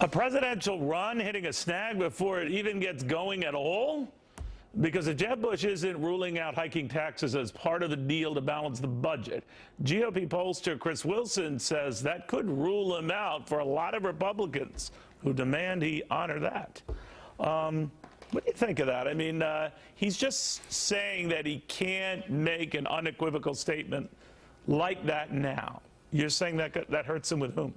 A presidential run hitting a snag before it even gets going at all? Because if Jeb Bush isn't ruling out hiking taxes as part of the deal to balance the budget, GOP pollster Chris Wilson says that could rule him out for a lot of Republicans who demand he honor that. What do you think of that? I mean, he's just saying that he can't make an unequivocal statement like that now. You're saying that that hurts him with whom?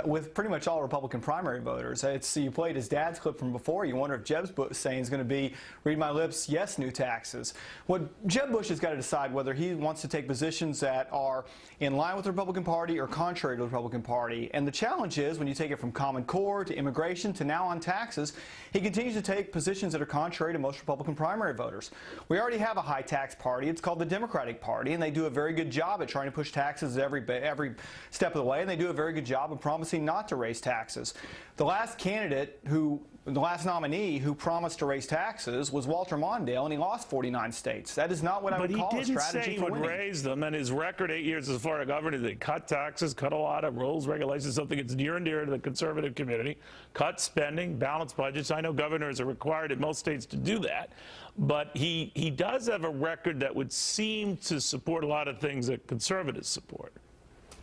With pretty much all Republican primary voters. You played his dad's clip from before. You wonder if Jeb Bush saying is going to be, read my lips, yes, new taxes. What Jeb Bush has got to decide whether he wants to take positions that are in line with the Republican Party or contrary to the Republican Party. And the challenge is when you take it from Common Core to immigration to now on taxes, he continues to take positions that are contrary to most Republican primary voters. We already have a high tax party. It's called the Democratic Party, and they do a very good job at trying to push taxes every step of the way, and they do a very good job of promising not to raise taxes. The last nominee who promised to raise taxes was Walter Mondale, and he lost 49 states. That is not what I would call a strategy for winning. But he didn't say he would raise them, and his record 8 years as Florida governor, they cut taxes, cut a lot of rules, regulations, something that's near and dear to the conservative community, cut spending, balance budgets. I know governors are required in most states to do that, but he does have a record that would seem to support a lot of things that conservatives support.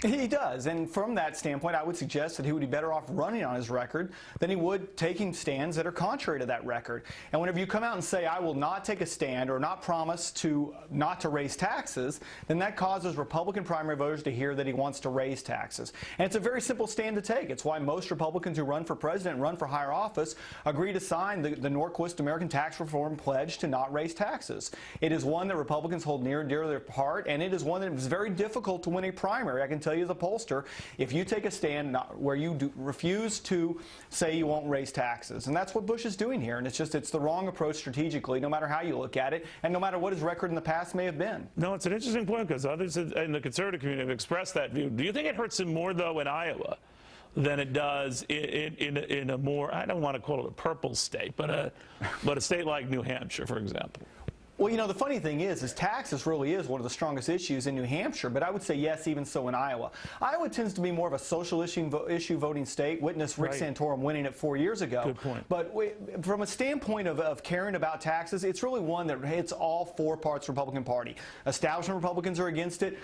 He does, and from that standpoint, I would suggest that he would be better off running on his record than he would taking stands that are contrary to that record. And whenever you come out and say, I will not take a stand or not promise not to raise taxes, then that causes Republican primary voters to hear that he wants to raise taxes. And it's a very simple stand to take. It's why most Republicans who run for president and run for higher office agree to sign the Norquist American Tax Reform Pledge to not raise taxes. It is one that Republicans hold near and dear to their heart, and it is one that is very difficult to win a primary. I can tell you as a pollster, if you take a stand where you refuse to say you won't raise taxes. And that's what Bush is doing here. And it's the wrong approach strategically, no matter how you look at it, and no matter what his record in the past may have been. No, it's an interesting point because others in the conservative community have expressed that view. Do you think it hurts him more, though, in Iowa than it does in a more, I don't want to call it a purple state, but a state like New Hampshire, for example? Well, you know, the funny thing is taxes really is one of the strongest issues in New Hampshire, but I would say yes, even so in Iowa. Iowa tends to be more of a social issue voting state. Witness Rick Santorum winning it 4 years ago. Good point. But from a standpoint of caring about taxes, it's really one that hits all four parts of the Republican Party. Establishment Republicans are against it,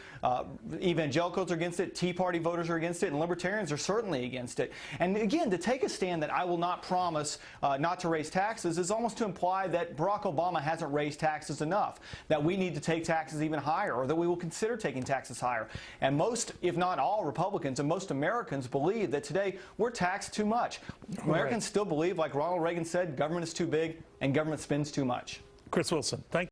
evangelicals are against it, Tea Party voters are against it, and libertarians are certainly against it. And again, to take a stand that I will not promise not to raise taxes is almost to imply that Barack Obama hasn't raised taxes enough, that we need to take taxes even higher, or that we will consider taking taxes higher. And most, if not all, Republicans and most Americans believe that today we're taxed too much. Americans still believe, like Ronald Reagan said, government is too big and government spends too much. Chris Wilson, thank you.